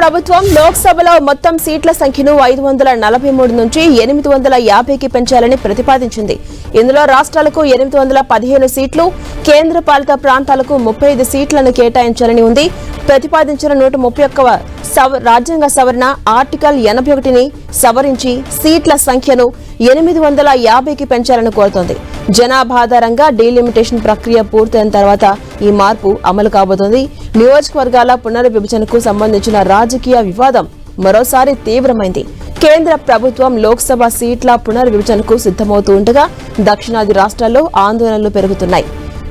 ప్రభుత్వం లోక్సభలో మొత్తం సీట్ల సంఖ్యను 543 నుంచి 850కి పెంచాలని ప్రతిపాదించింది. ఇందులో రాష్ట్రాలకు 815 సీట్లు, కేంద్రపాలిత ప్రాంతాలకు 35 సీట్లను కేటాయించాలని ఉంది. ప్రతిపాదించిన 131వ రాజ్యాంగ సవరణ ఆర్టికల్ 81ని సవరించి సీట్ల సంఖ్యను 850కి పెంచాలని కోరుతోంది. జనాభా ఆధారంగా డీలిమిటేషన్ ప్రక్రియ పూర్తయిన తర్వాత ఈ మార్పు అమలు కాబోతోంది. నియోజకవర్గాల పునర్విభజనకు సంబంధించిన రాజకీయ వివాదం మరోసారి తీవ్రమైంది. కేంద్ర ప్రభుత్వం లోక్సభ సీట్ల పునర్విభజనకు సిద్ధమవుతూ ఉండగా దక్షిణాది రాష్ట్రాల్లో ఆందోళనలు పెరుగుతున్నాయి.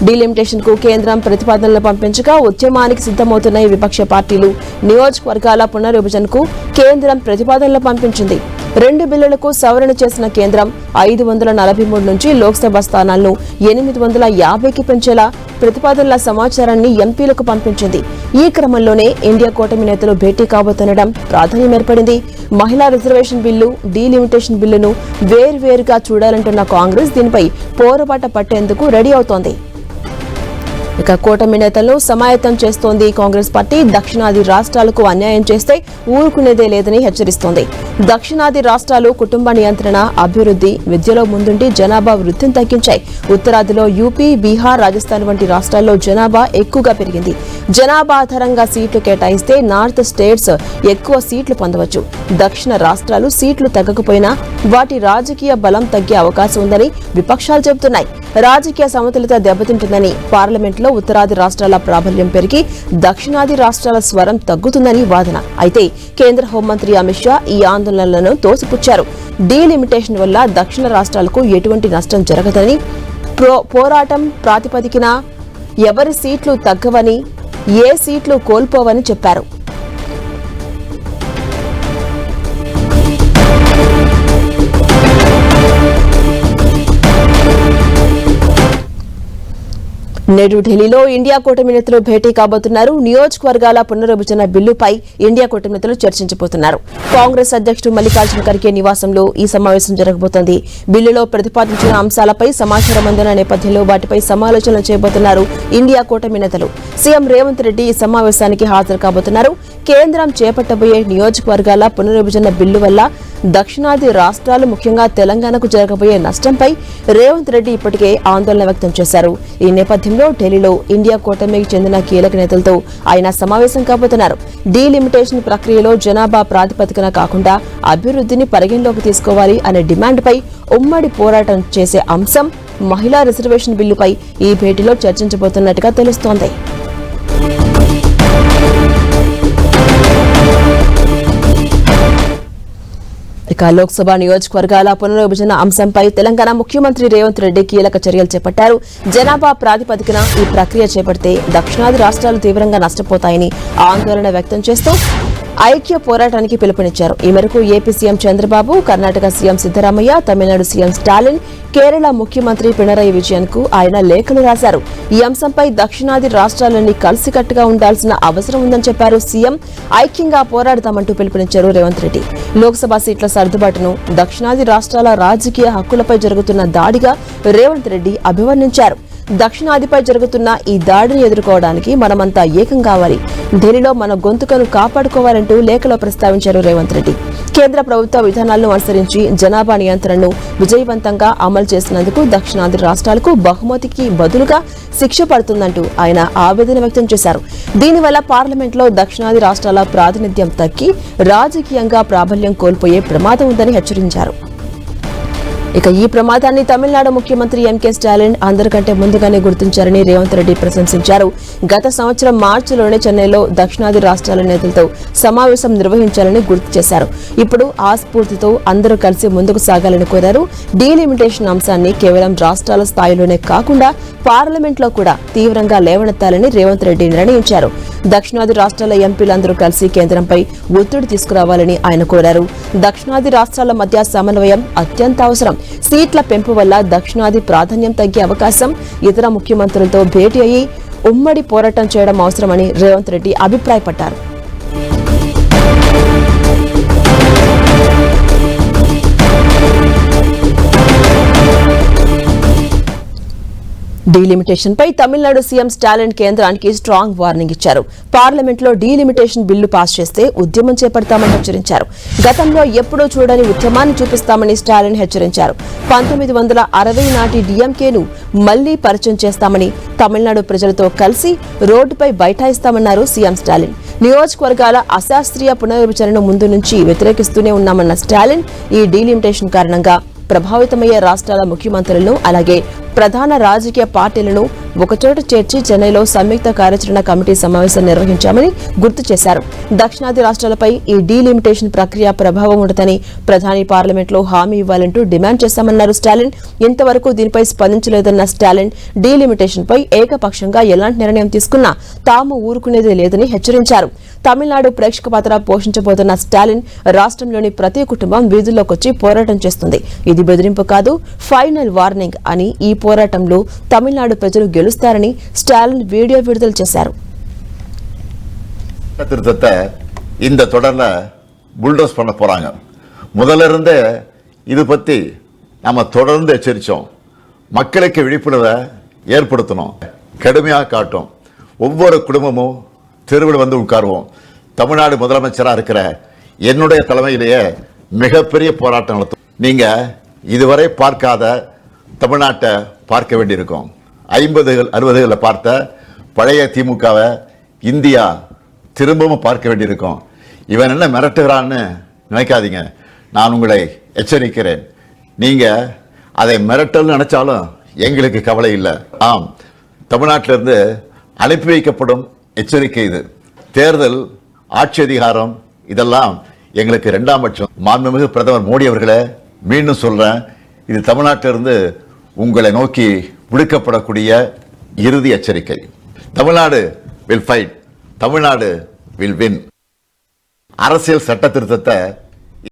డీలిమిటేషన్ కు కేంద్రం ప్రతిపాదనలు పంపించగా ఉద్యమానికి సిద్ధమవుతున్న విపక్ష పార్టీలు నియోజకవర్గాల పునర్విభజనకు కేంద్రం ప్రతిపాదనలు పంపించింది. 2 బిల్లులకు సవరణ చేసిన కేంద్రం 543 నుంచి లోక్సభ స్థానాలను 850కి పెంచేలా ప్రతిపాదనల సమాచారాన్ని ఎంపీలకు పంపించింది. ఈ క్రమంలోనే ఇండియా కూటమి నేతలు భేటీ కాబోతుండడం ప్రాధాన్యం ఏర్పడింది. మహిళా రిజర్వేషన్ బిల్లు, డీలిమిటేషన్ బిల్లును వేర్వేరుగా చూడాలంటున్న కాంగ్రెస్ దీనిపై పోరుబాట పట్టేందుకు రెడీ అవుతోంది. ఇక కూటమి నేతలను సమాయత్తం చేస్తోంది కాంగ్రెస్ పార్టీ. దక్షిణాది రాష్ట్రాలకు అన్యాయం చేస్తే ఊరుకునేదే లేదని హెచ్చరిస్తోంది. దక్షిణాది రాష్ట్రాలు కుటుంబ నియంత్రణ, అభివృద్ధి, విద్యలో ముందుండి జనాభా వృద్ధిని తగ్గించాయి. ఉత్తరాదిలో యూపీ, బీహార్, రాజస్థాన్ వంటి రాష్ట్రాల్లో జనాభా ఎక్కువగా పెరిగింది. జనాభా ఆధారంగా సీట్లు కేటాయిస్తే నార్త్ స్టేట్స్ ఎక్కువ సీట్లు పొందవచ్చు. దక్షిణ రాష్ట్రాలు సీట్లు తగ్గకపోయినా వాటి రాజకీయ బలం తగ్గే అవకాశం ఉందని విపక్షాలు చెబుతున్నాయి. రాజకీయ సమతుల్యత దెబ్బతింటుందని, పార్లమెంట్లో ఉత్తరాది రాష్ట్రాల ప్రాబల్యం పెరిగి దక్షిణాది రాష్ట్రాల స్వరం తగ్గుతుందని వాదన. అయితే కేంద్ర హోంమంత్రి అమిత్ షా ఈ ఆందోళనలను తోసిపుచ్చారు. డీలిమిటేషన్ వల్ల దక్షిణ రాష్ట్రాలకు ఎటువంటి నష్టం జరగదని, పోరాటం ప్రాతిపదికన ఎవరి సీట్లు తగ్గవని, ఏ సీట్లు కోల్పోవని చెప్పారు. నేడు ఢిల్లీలో ఇండియా కూటమి నేతలు భేటీ కాబోతున్నారు. నియోజకవర్గాల పునర్విభజన బిల్లుపై ఇండియా కూటమి నేతలు చర్చించబోతున్నారు. కాంగ్రెస్ అధ్యక్షుడు మల్లికార్జున ఖర్గే నివాసంలో ఈ సమావేశం జరగబోతోంది. బిల్లులో ప్రతిపాదించిన అంశాలపై సమాచారం అందిన నేపథ్యంలో వాటిపై సమాలోచనలు చేయబోతున్నారు ఇండియా కూటమి నేతలు. సీఎం రేవంత్ రెడ్డి ఈ సమావేశానికి హాజరు కాబోతున్నారు. కేంద్రం చేపట్టబోయే నియోజకవర్గాల పునర్విభజన బిల్లు వల్ల దక్షిణాది రాష్ట్రాలు, ముఖ్యంగా తెలంగాణకు జరగబోయే నష్టంపై రేవంత్ రెడ్డి ఇప్పటికే ఆందోళన వ్యక్తం చేశారు. ఈ నేపథ్యంలో ఢిల్లీలో ఇండియా కూటమికి చెందిన కీలక నేతలతో ఆయన సమావేశం కాబోతున్నారు. డీలిమిటేషన్ ప్రక్రియలో జనాభా ప్రాతిపదికన కాకుండా అభివృద్ధిని పరిగణలోకి తీసుకోవాలి అనే డిమాండ్పై ఉమ్మడి పోరాటం చేసే అంశం మహిళా రిజర్వేషన్ బిల్లుపై ఈ భేటీలో చర్చించబోతున్నట్టుగా తెలుస్తోంది. ఇక లోక్సభ నియోజకవర్గాల పునర్విభజన అంశంపై తెలంగాణ ముఖ్యమంత్రి రేవంత్ రెడ్డి కీలక చర్యలు చేపట్టారు. జనాభా ప్రాతిపదికన ఈ ప్రక్రియ చేపడితే దక్షిణాది రాష్ట్రాలు తీవ్రంగా నష్టపోతాయని ఆందోళన వ్యక్తం చేస్తూ ఐక్య పోరాటానికి పిలుపునిచ్చారు. ఈ మేరకు AP CM Chandrababu, Karnataka CM Siddaramaiah, Tamil Nadu CM Stalin, Kerala ముఖ్యమంత్రి పినరయి విజయన్ కు ఆయన లేఖలు రాశారు. ఈ అంశంపై దక్షిణాది రాష్ట్రాలన్నీ కలిసికట్టుగా ఉండాల్సిన అవసరం ఉందని చెప్పారు సీఎం. ఐక్యంగా పోరాడతామంటూ పిలుపునిచ్చారు రేవంత్ రెడ్డి. లోక్సభ సీట్ల సర్దుబాటును దక్షిణాది రాష్ట్రాల రాజకీయ హక్కులపై జరుగుతున్న దాడిగా రేవంత్ రెడ్డి అభివర్ణించారు. దక్షిణాదిపై జరుగుతున్న ఈ దాడిని ఎదుర్కోవడానికి మనమంతా ఏకం కావాలి, ఢిల్లీలో మన గొంతుకను కాపాడుకోవాలంటూ లేఖలో ప్రస్తావించారు రేవంత్ రెడ్డి. కేంద్ర ప్రభుత్వ విధానాలను అనుసరించి జనాభా నియంత్రణను విజయవంతంగా అమలు చేసినందుకు దక్షిణాది రాష్ట్రాలకు బహుమతికి బదులుగా శిక్ష పడుతుందంటూ ఆయన ఆవేదన వ్యక్తం చేశారు. దీనివల్ల పార్లమెంట్లో దక్షిణాది రాష్ట్రాల ప్రాతినిధ్యం తగ్గి రాజకీయంగా ప్రాబల్యం కోల్పోయే ప్రమాదం ఉందని హెచ్చరించారు. ఇక ఈ ప్రమాదాన్ని తమిళనాడు ముఖ్యమంత్రి ఎంకే స్టాలిన్ అందరికంటే ముందుగానే గుర్తించారని రేవంత్ రెడ్డి ప్రశంసించారు. గత సంవత్సరం మార్చిలోనే చెన్నైలో దక్షిణాది రాష్ట్రాల నేతలతో సమావేశం నిర్వహించాలని గుర్తు చేశారు. ఇప్పుడు ఆ స్ఫూర్తితో అందరూ కలిసి ముందుకు సాగాలని కోరారు. డీలిమిటేషన్ అంశాన్ని కేవలం రాష్ట్రాల స్థాయిలోనే కాకుండా పార్లమెంట్లో కూడా తీవ్రంగా లేవనెత్తాలని రేవంత్ రెడ్డి నిర్ణయించారు. దక్షిణాది రాష్ట్రాల ఎంపీలందరూ కలిసి కేంద్రంపై ఒత్తిడి తీసుకురావాలని ఆయన కోరారు. దక్షిణాది రాష్ట్రాల మధ్య సమన్వయం అత్యంత అవసరం. సీట్ల పెంపు వల్ల దక్షిణాది ప్రాధాన్యం తగ్గే అవకాశం, ఇతర ముఖ్యమంత్రులతో భేటీ అయ్యి ఉమ్మడి పోరాటం చేయడం అవసరమని రేవంత్ రెడ్డి అభిప్రాయపడ్డారు. డీలిమిటేషన్ పై తమిళనాడు సీఎం స్టాలిన్ కేంద్రానికి స్ట్రాంగ్ వార్నింగ్ ఇచ్చారు. పార్లమెంట్ లో డీలిమిటేషన్ బిల్లు పాస్ చేస్తే ఉద్యమం చేపడతామని హెచ్చరించారు. గతంలో ఎప్పుడూ చూడని ఉద్యమాన్ని చూపిస్తామని స్టాలిన్ హెచ్చరించారు. 1960 నాటి డీఎంకేను మళ్లీ పరిచయం చేస్తామని, తమిళనాడు ప్రజలతో కలిసి రోడ్డుపై బైఠాయిస్తామన్నారు సీఎం స్టాలిన్. నియోజకవర్గాల అశాస్త్రీయ పునర్విభజనను ముందు నుంచి వ్యతిరేకిస్తూనే ఉన్నామన్న స్టాలిన్ ఈ డీలిమిటేషన్ కారణంగా ప్రభావితమయ్యే రాష్ట్రాల ముఖ్యమంత్రులను అలాగే ప్రధాన రాజకీయ పార్టీలను ఒకచోట చేర్చి చెన్నైలో సంయుక్త కార్యాచరణ కమిటీ సమావేశం నిర్వహించామని గుర్తు చేశారు. దక్షిణాది రాష్ట్రాలపై ఈ డీలిమిటేషన్ ప్రక్రియ ప్రభావం ఉండదని ప్రధాని పార్లమెంట్లో హామీ ఇవ్వాలంటూ డిమాండ్ చేశామన్నారు స్టాలిన్. ఇంతవరకు దీనిపై స్పందించలేదన్న స్టాలిన్ డీలిమిటేషన్ పై ఏకపక్షంగా ఎలాంటి నిర్ణయం తీసుకున్నా తాము ఊరుకునేది లేదని హెచ్చరించారు. తమిళనాడు ప్రేక్షక పాత్ర పోషించబోతున్న స్టాలిన్ రాష్ట్రంలోని ప్రతి కుటుంబం వీధుల్లోకొచ్చి పోరాటం చేస్తుంది. ఇది బెదిరింపు కాదు, ఫైనల్ వార్నింగ్ అని, ఈ పోరాటంలో తమిళనాడు ప్రజలు గెలుస్తారని స్టాలిన్ వీడియో విడుదల చేశారు. திருத்தத்தை இந்த தொடர்ல புல்டோஸ் பண்ண போறாங்க. முதல்ல இருந்தே இது பத்தி நம்ம தொடர்ந்து எச்சரிச்சோம். மக்களுக்கு விழிப்புணர்வை ஏற்படுத்தணும், கடுமையாக காட்டும். ஒவ்வொரு குடும்பமும் தெருவில் வந்து உட்காருவோம். தமிழ்நாடு முதலமைச்சராக இருக்கிற என்னுடைய தலைமையிலேயே மிகப்பெரிய போராட்டம் நடத்தும். நீங்க இதுவரை பார்க்காத தமிழ்நாட்டை பார்க்க வேண்டியிருக்கும். 50கள் 60களில் பார்த்த பழைய திமுகவை இந்தியா திரும்பவும் பார்க்க வேண்டியிருக்கும். இவன் என்ன மிரட்டுகிறான்னு நினைக்காதீங்க. நான் உங்களை எச்சரிக்கிறேன். நீங்க அதை மிரட்டல்னு நினைச்சாலும் எங்களுக்கு கவலை இல்லை. ஆம், தமிழ்நாட்டிலிருந்து அனுப்பி வைக்கப்படும் எச்சரிக்கை இது. தேர்தல், ஆட்சி அதிகாரம் இதெல்லாம் எங்களுக்கு 2ஆம் பட்சம். மாண்புமிகு பிரதமர் மோடி அவர்களே, மீண்டும் சொல்றேன், இது தமிழ்நாட்டிலிருந்து உங்களை நோக்கி விடுக்கப்படக்கூடிய இறுதி எச்சரிக்கை. Tamil Nadu will fight, Tamil Nadu will win. அரசியல் சட்ட திருத்தத்தை